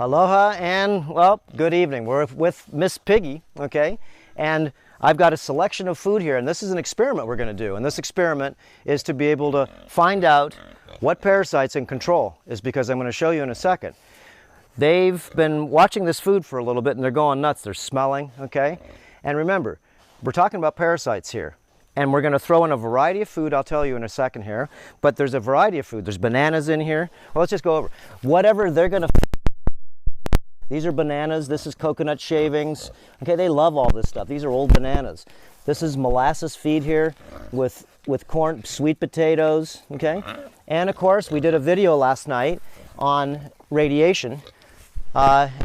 Aloha and, well, good evening. We're with Miss Piggy, okay? And I've got a selection of food here, and this is an experiment we're going to do. And this experiment is to be able to find out what parasite's in control, is because I'm going to show you in a second. They've been watching this food for a little bit, and they're going nuts. They're smelling, okay? And remember, we're talking about parasites here. And we're going to throw in a variety of food, I'll tell you in a second here. But there's a variety of food. There's bananas in here. Well, let's just go over. Whatever they're going to... These are bananas. This is coconut shavings. Okay, they love all this stuff. These are old bananas. This is molasses feed here with corn, sweet potatoes, okay? And of course, we did a video last night on radiation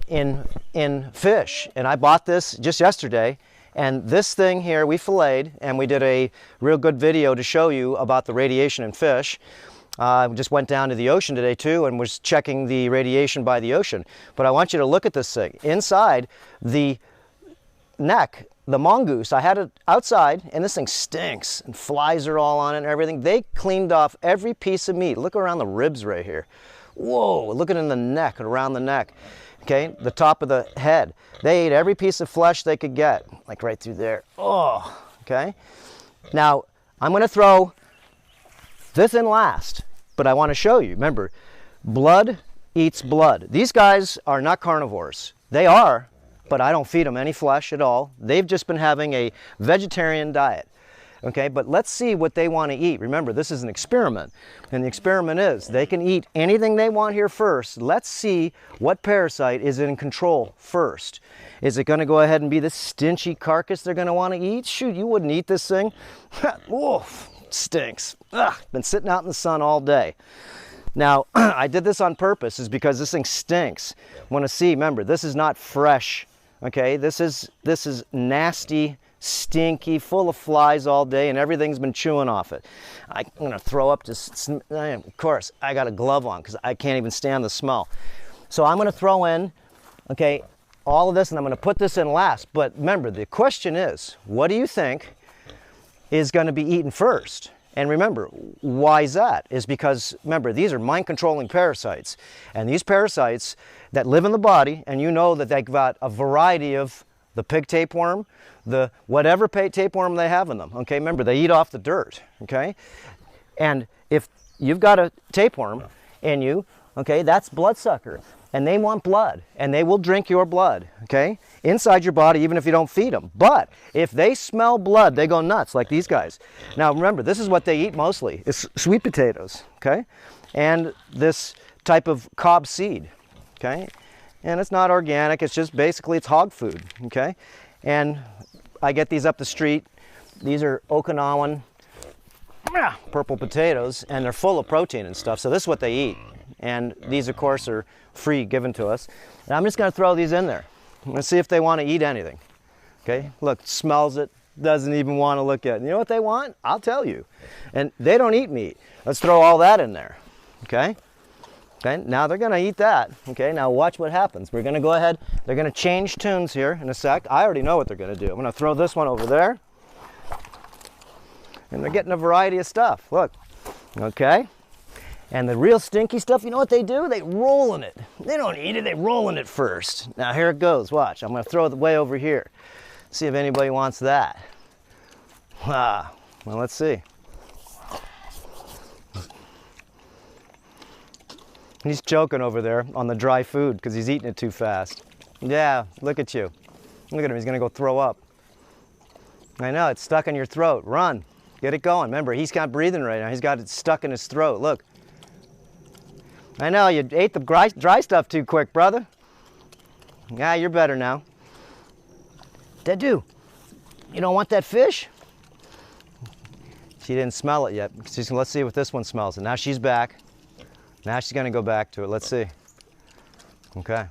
in fish. And I bought this just yesterday. And this thing here we filleted, and we did a real good video to show you about the radiation in fish. We just went down to the ocean today too and was checking the radiation by the ocean. But I want you to look at this thing. Inside the neck, the mongoose, I had it outside, and this thing stinks, and flies are all on it and everything. They cleaned off every piece of meat. Look around the ribs right here. Whoa, look at in the neck and around the neck. Okay, the top of the head. They ate every piece of flesh they could get, like right through there. Oh, okay. Now, I'm going to throw this in last, but I want to show you. Remember, blood eats blood. These guys are not carnivores. They are, but I don't feed them any flesh at all. They've just been having a vegetarian diet. Okay, but let's see what they want to eat. Remember, this is an experiment, and the experiment is they can eat anything they want here first. Let's see what parasite is in control first. Is it going to go ahead and be this stinchy carcass they're going to want to eat? Shoot, you wouldn't eat this thing. Woof, stinks. Ugh, been sitting out in the sun all day. Now, I did this on purpose, is because this thing stinks. Want to see, remember, this is not fresh. Okay, this is nasty, stinky, full of flies all day, and everything's been chewing off it. I'm going to throw up just, of course, I got a glove on because I can't even stand the smell. So I'm going to throw in, okay, all of this, and I'm going to put this in last. But remember, the question is, what do you think is going to be eaten first? And remember, why is that? Is because, remember, these are mind-controlling parasites. And these parasites that live in the body, and you know that they've got a variety of the pig tapeworm, the whatever tapeworm they have in them, okay? Remember, they eat off the dirt, okay? And if you've got a tapeworm in you, okay, that's bloodsucker. And they want blood, and they will drink your blood, okay? Inside your body, even if you don't feed them. But if they smell blood, they go nuts, like these guys. Now, remember, this is what they eat mostly, is sweet potatoes, okay? And this type of cob seed, okay? And it's not organic, it's just basically, it's hog food, okay? And I get these up the street. These are Okinawan purple potatoes, and they're full of protein and stuff, so this is what they eat. And these, of course, are free, given to us. And I'm just going to throw these in there. Let's see if they want to eat anything. Okay, look, smells it, doesn't even want to look at it. You know what they want? I'll tell you. And they don't eat meat. Let's throw all that in there. Okay? Okay, now they're going to eat that. Okay, now watch what happens. We're going to go ahead. They're going to change tunes here in a sec. I already know what they're going to do. I'm going to throw this one over there. And they're getting a variety of stuff. Look. Okay? And the real stinky stuff, you know what they do? They roll in it. They don't eat it, they roll in it first. Now here it goes, watch. I'm going to throw it way over here. See if anybody wants that. Well, let's see. He's choking over there on the dry food because he's eating it too fast. Yeah, look at you. Look at him, he's going to go throw up. I know, it's stuck in your throat. Run, get it going. Remember, he's not breathing right now. He's got it stuck in his throat, look. I know, you ate the dry stuff too quick, brother. Yeah, you're better now. Dedu, you don't want that fish? She didn't smell it yet. Let's see what this one smells. And now she's back. Now she's going to go back to it. Let's see. Okay.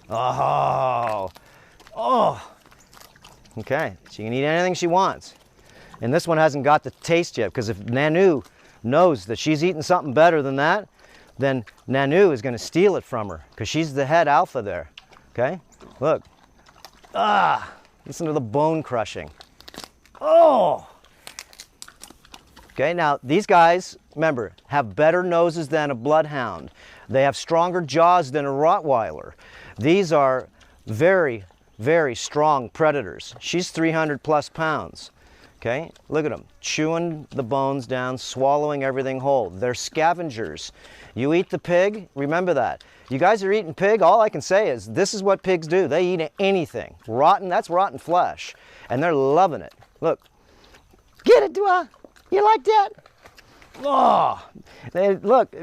Oh. Oh. Okay. She can eat anything she wants. And this one hasn't got the taste yet, because if Nanu knows that she's eating something better than that, then Nanu is going to steal it from her, because she's the head alpha there. Okay? Look. Ah! Listen to the bone crushing. Oh! Okay, now these guys, remember, have better noses than a bloodhound. They have stronger jaws than a Rottweiler. These are very, very strong predators. She's 300 plus pounds. Okay, look at them, chewing the bones down, swallowing everything whole. They're scavengers. You eat the pig, remember that. You guys are eating pig, all I can say is this is what pigs do. They eat anything. Rotten, that's rotten flesh. And they're loving it. Look. Get it, Dua? You like that? Oh, look,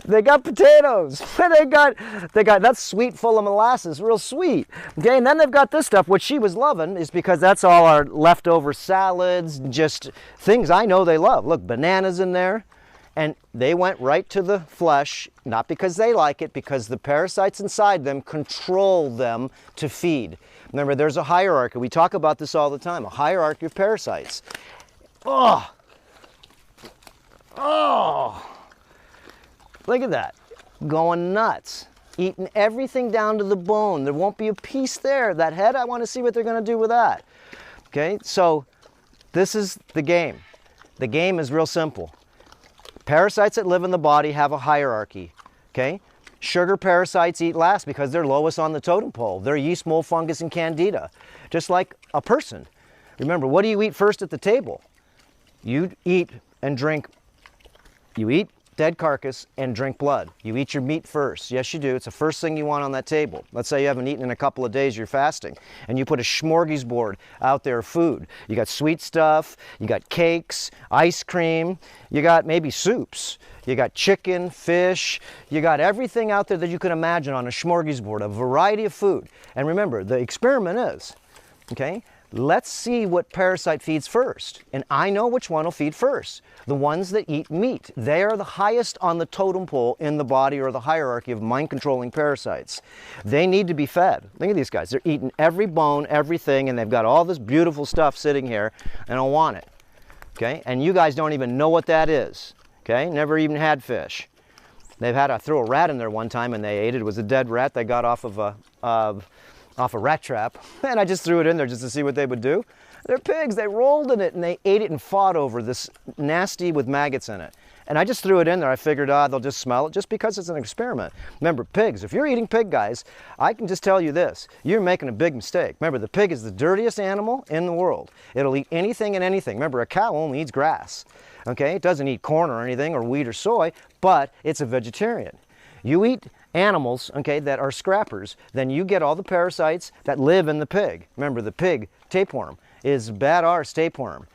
they got potatoes. they got that's sweet, full of molasses, real sweet. Okay, and then they've got this stuff. What she was loving is because that's all our leftover salads, just things I know they love. Look, bananas in there, and they went right to the flesh, not because they like it, because the parasites inside them control them to feed. Remember, there's a hierarchy. We talk about this all the time, a hierarchy of parasites. Oh. Oh, look at that, going nuts, eating everything down to the bone. There won't be a piece there. That head, I want to see what they're going to do with that. Okay, so this is the game. The game is real simple. Parasites that live in the body have a hierarchy. Okay, sugar parasites eat last because they're lowest on the totem pole. They're yeast, mold, fungus, and candida, just like a person. Remember, what do you eat first at the table? You eat and drink. You eat dead carcass and drink blood. You eat your meat first. Yes, you do. It's the first thing you want on that table. Let's say you haven't eaten in a couple of days, you're fasting, and you put a smorgasbord out there of food. You got sweet stuff, you got cakes, ice cream, you got maybe soups, you got chicken, fish, you got everything out there that you can imagine on a smorgasbord, a variety of food. And remember, the experiment is, okay, let's see what parasite feeds first. And I know which one will feed first. The ones that eat meat. They are the highest on the totem pole in the body, or the hierarchy of mind-controlling parasites. They need to be fed. Look at these guys. They're eating every bone, everything, and they've got all this beautiful stuff sitting here, and I want it. Okay? And you guys don't even know what that is. Okay? Never even had fish. They've had, I threw a rat in there one time and they ate it. It was a dead rat they got off of a rat trap, and I just threw it in there just to see what they would do. They're pigs. They rolled in it and they ate it and fought over this nasty with maggots in it. And I just threw it in there. I figured, they'll just smell it, just because it's an experiment. Remember, pigs, if you're eating pig, guys, I can just tell you this, you're making a big mistake. Remember, the pig is the dirtiest animal in the world. It'll eat anything and anything. Remember, a cow only eats grass. Okay, it doesn't eat corn or anything, or wheat or soy, but it's a vegetarian. You eat animals, okay, that are scrappers, then you get all the parasites that live in the pig. Remember, the pig tapeworm is bad arse tapeworm.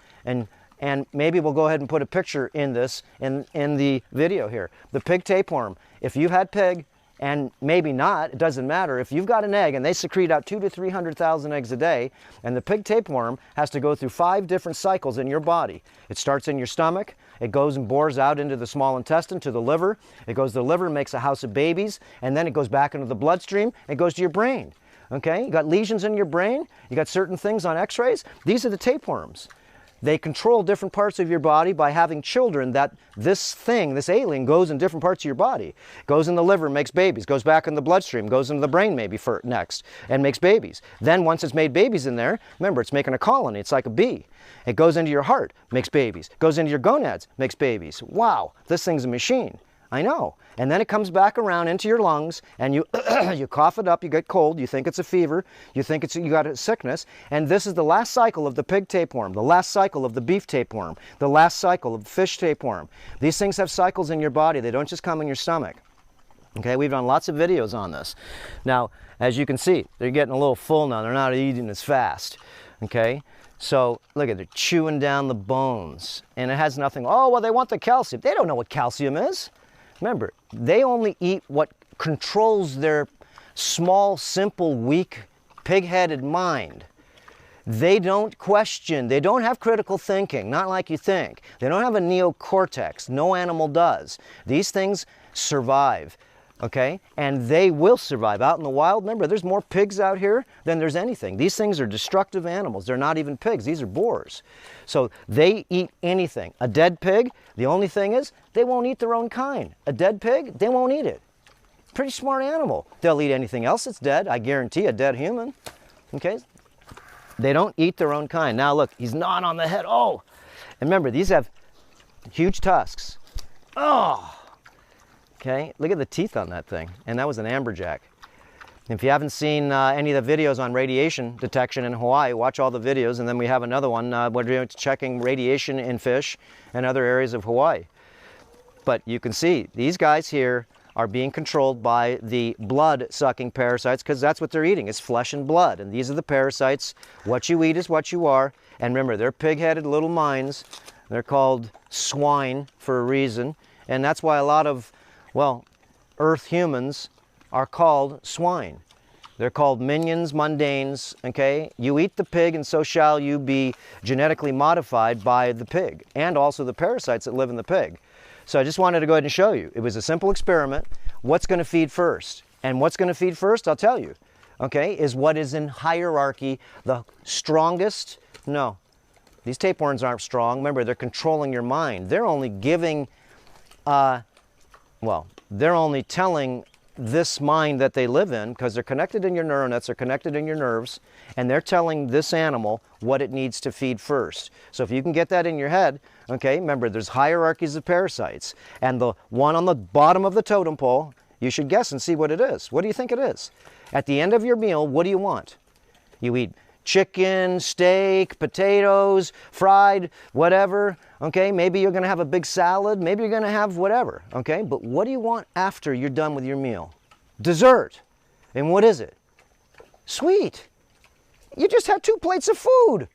And maybe we'll go ahead and put a picture in this, in the video here. The pig tapeworm, if you've had pig, and maybe not, it doesn't matter. If you've got an egg and they secrete out 200,000 to 300,000 eggs a day, and the pig tapeworm has to go through 5 different cycles in your body. It starts in your stomach, it goes and bores out into the small intestine to the liver, it goes to the liver, makes a house of babies, and then it goes back into the bloodstream, it goes to your brain. Okay, you got lesions in your brain, you got certain things on x-rays, these are the tapeworms. They control different parts of your body by having children that this thing, this alien, goes in different parts of your body. Goes in the liver, makes babies, goes back in the bloodstream, goes into the brain maybe next, and makes babies. Then once it's made babies in there, remember, it's making a colony, it's like a bee. It goes into your heart, makes babies. Goes into your gonads, makes babies. Wow, this thing's a machine. I know. And then it comes back around into your lungs, and you you cough it up, you get cold, you think it's a fever, you think you got a sickness, and this is the last cycle of the pig tapeworm, the last cycle of the beef tapeworm, the last cycle of the fish tapeworm. These things have cycles in your body. They don't just come in your stomach. Okay, we've done lots of videos on this. Now, as you can see, they're getting a little full now. They're not eating as fast. Okay, so look at, they're chewing down the bones, and it has nothing. Oh, well, they want the calcium. They don't know what calcium is. Remember, they only eat what controls their small, simple, weak, pig-headed mind. They don't question. They don't have critical thinking, not like you think. They don't have a neocortex. No animal does. These things survive, okay? And they will survive. Out in the wild, remember, there's more pigs out here than there's anything. These things are destructive animals. They're not even pigs. These are boars. So they eat anything. A dead pig, the only thing is, they won't eat their own kind. A dead pig, they won't eat it. Pretty smart animal. They'll eat anything else that's dead. I guarantee a dead human. Okay? They don't eat their own kind. Now look, he's gnawing on the head. Oh! And remember, these have huge tusks. Oh! Okay, look at the teeth on that thing. And that was an amberjack. If you haven't seen any of the videos on radiation detection in Hawaii, watch all the videos. And then we have another one where we're checking radiation in fish and other areas of Hawaii. But you can see these guys here are being controlled by the blood-sucking parasites, because that's what they're eating. It's flesh and blood. And these are the parasites. What you eat is what you are. And remember, they're pig-headed little minds. They're called swine for a reason. And that's why a lot of, well, earth humans are called swine. They're called minions, mundanes, okay? You eat the pig and so shall you be genetically modified by the pig, and also the parasites that live in the pig. So I just wanted to go ahead and show you. It was a simple experiment. What's going to feed first? And what's going to feed first, I'll tell you, okay, is what is in hierarchy the strongest. No, these tapeworms aren't strong. Remember, they're controlling your mind. They're only giving, well, they're only telling this mind that they live in, because they're connected in your neural nets, they're connected in your nerves, and they're telling this animal what it needs to feed first. So if you can get that in your head, okay, remember there's hierarchies of parasites, and the one on the bottom of the totem pole, you should guess and see what it is. What do you think it is? At the end of your meal, what do you want? You eat chicken, steak, potatoes, fried, whatever, okay? Maybe you're gonna have a big salad, maybe you're gonna have whatever, okay? But what do you want after you're done with your meal? Dessert. And what is it? Sweet. You just had 2 plates of food.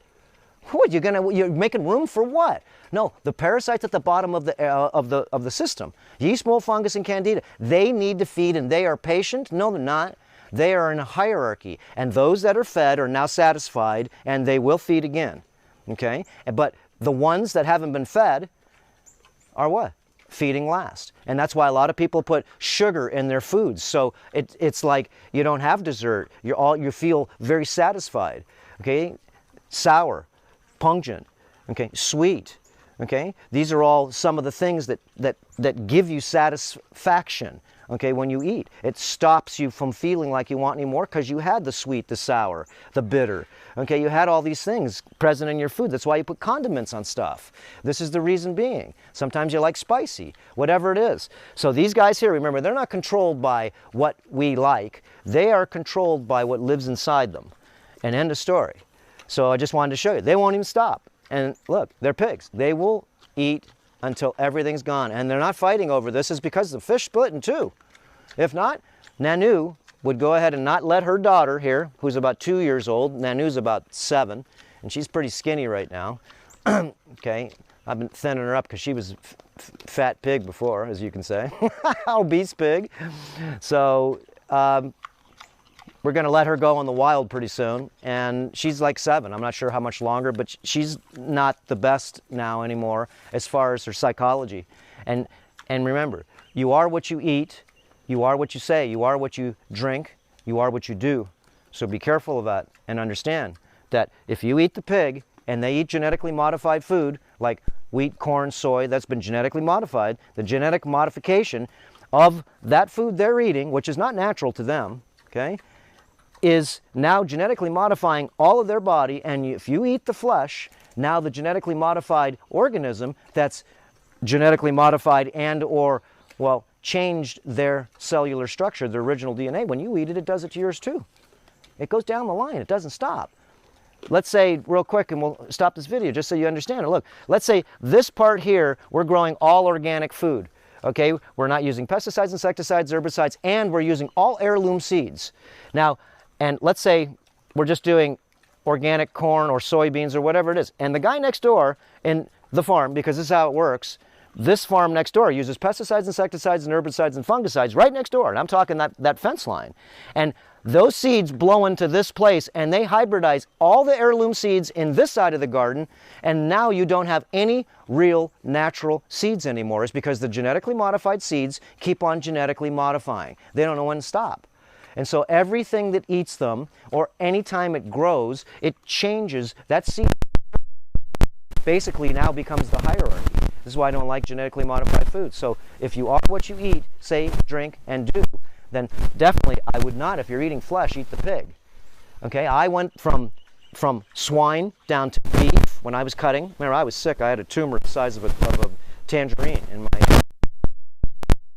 What, you're making room for what? No, the parasites at the bottom of the system, yeast, mold, fungus, and candida, they need to feed, and they are patient. No, they're not. They are in a hierarchy, and those that are fed are now satisfied, and they will feed again, okay? But the ones that haven't been fed are what? Feeding last. And that's why a lot of people put sugar in their foods. So it's like you don't have dessert. You feel very satisfied, okay? Sour, pungent, okay? Sweet, okay? These are all some of the things that give you satisfaction. Okay, when you eat, it stops you from feeling like you want any more, because you had the sweet, the sour, the bitter. Okay, you had all these things present in your food. That's why you put condiments on stuff. This is the reason being. Sometimes you like spicy, whatever it is. So these guys here, remember, they're not controlled by what we like. They are controlled by what lives inside them. And end of story. So I just wanted to show you. They won't even stop. And look, they're pigs. They will eat until everything's gone. And they're not fighting over this. It's because the fish split in 2. If not, Nanu would go ahead and not let her daughter here, who's about 2 years old, Nanu's about 7, and she's pretty skinny right now. Okay, I've been thinning her up because she was a fat pig before, as you can say, obese pig. So we're going to let her go in the wild pretty soon, and she's like 7. I'm not sure how much longer, but she's not the best now anymore as far as her psychology. And remember, you are what you eat, you are what you say, you are what you drink, you are what you do. So be careful of that, and understand that if you eat the pig and they eat genetically modified food like wheat, corn, soy, that's been genetically modified, the genetic modification of that food they're eating, which is not natural to them, okay, is now genetically modifying all of their body. And if you eat the flesh, now the genetically modified organism that's genetically modified and or, well, changed their cellular structure, their original DNA, when you eat it, it does it to yours too. It goes down the line. It doesn't stop. Let's say, real quick, and we'll stop this video just so you understand it. Look, let's say this part here, we're growing all organic food. Okay, we're not using pesticides, insecticides, herbicides, and we're using all heirloom seeds. Now, and let's say we're just doing organic corn or soybeans or whatever it is. And the guy next door in the farm, because this is how it works, this farm next door uses pesticides, insecticides, and herbicides and fungicides right next door. And I'm talking that fence line. And those seeds blow into this place and they hybridize all the heirloom seeds in this side of the garden. And now you don't have any real natural seeds anymore. It's because the genetically modified seeds keep on genetically modifying. They don't know when to stop. And so everything that eats them, or any time it grows, it changes. That seed basically now becomes the hierarchy. This is why I don't like genetically modified food. So if you are what you eat, say, drink, and do, then definitely I would not, if you're eating flesh, eat the pig. Okay, I went from swine down to beef when I was cutting. Remember, I was sick. I had a tumor the size of a tangerine in my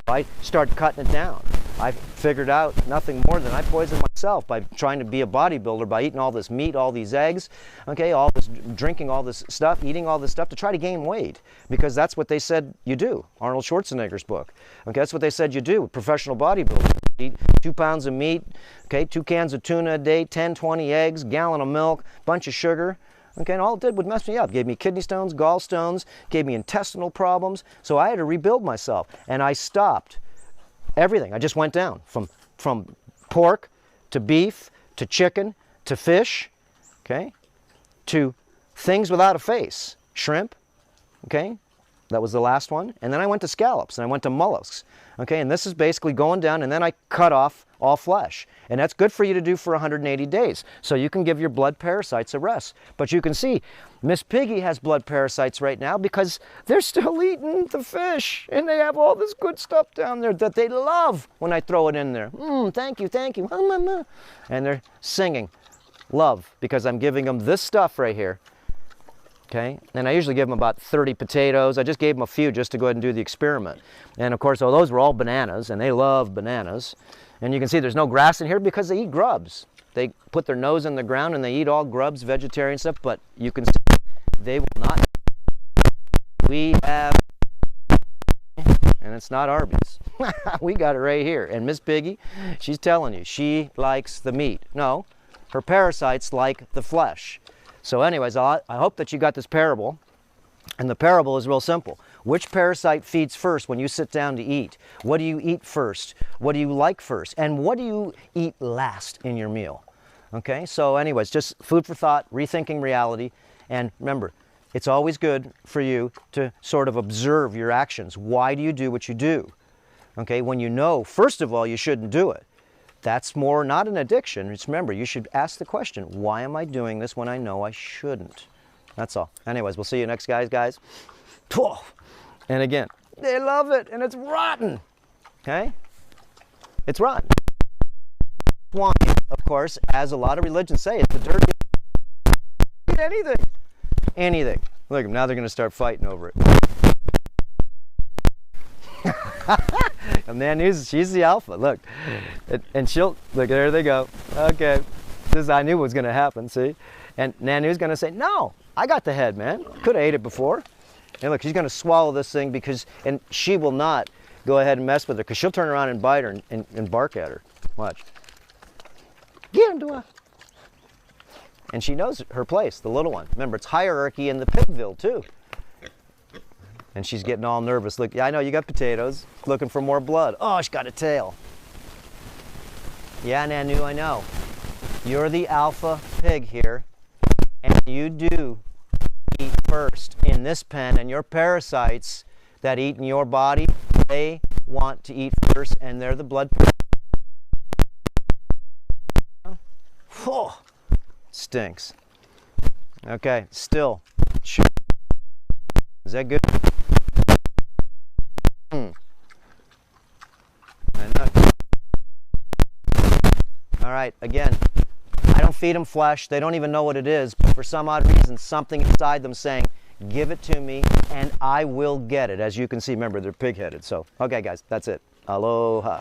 I started cutting it down. I figured out nothing more than I poisoned myself by trying to be a bodybuilder, by eating all this meat, all these eggs, okay, all this, drinking all this stuff, eating all this stuff to try to gain weight, because that's what they said you do. Arnold Schwarzenegger's book. Okay, that's what they said you do. Professional bodybuilders eat 2 pounds of meat, okay, 2 cans of tuna a day, 10, 20 eggs, gallon of milk, bunch of sugar. Okay, and all it did was mess me up. Gave me kidney stones, gallstones, gave me intestinal problems. So I had to rebuild myself, and I stopped everything. I just went down from pork to beef to chicken to fish, okay, to things without a face, shrimp, okay, that was the last one, and then I went to scallops and I went to mollusks, okay, and this is basically going down, and then I cut off all flesh, and that's good for you to do for 180 days, so you can give your blood parasites a rest. But you can see Miss Piggy has blood parasites right now because they're still eating the fish, and they have all this good stuff down there that they love when I throw it in there. Thank you, thank you, and they're singing love because I'm giving them this stuff right here. Okay, and I usually give them about 30 potatoes. I just gave them a few just to go ahead and do the experiment. And of course, those were all bananas, and they love bananas. And you can see there's no grass in here because they eat grubs. They put their nose in the ground and they eat all grubs, vegetarian stuff, but you can see they will not. We have, and it's not Arby's. We got it right here. And Miss Piggy, she's telling you, she likes the meat. No, her parasites like the flesh. So anyways, I hope that you got this parable, and the parable is real simple. Which parasite feeds first when you sit down to eat? What do you eat first? What do you like first? And what do you eat last in your meal? Okay, so anyways, just food for thought, rethinking reality, and remember, it's always good for you to sort of observe your actions. Why do you do what you do? Okay, when you know, first of all, you shouldn't do it. That's more not an addiction. Just remember, you should ask the question, why am I doing this when I know I shouldn't? That's all. Anyways, we'll see you next guys. And again, they love it, and it's rotten. Okay? It's rotten. Swine, of course, as a lot of religions say, it's the dirty. Eat anything. Anything. Look at them. Now they're going to start fighting over it. And Nanu's, she's the alpha, look. And she'll, look, there they go. Okay, this I knew was gonna happen, see? And Nanu's gonna say, no, I got the head, man. Could have ate it before. And look, she's gonna swallow this thing because, and she will not go ahead and mess with her because she'll turn around and bite her and bark at her. Watch. Get him, Dua. And she knows her place, the little one. Remember, it's hierarchy in the pigville too. And she's getting all nervous. Look, yeah, I know you got potatoes. Looking for more blood. Oh, she got a tail. Yeah, Nanu, I know. You're the alpha pig here. And you do eat first in this pen. And your parasites that eat in your body, they want to eat first. And they're the blood. Oh, stinks. Okay, still. Is that good? All right, again, I don't feed them flesh. They don't even know what it is, but for some odd reason, something inside them saying, give it to me and I will get it. As you can see, remember, they're pig-headed. So, okay, guys, that's it. Aloha.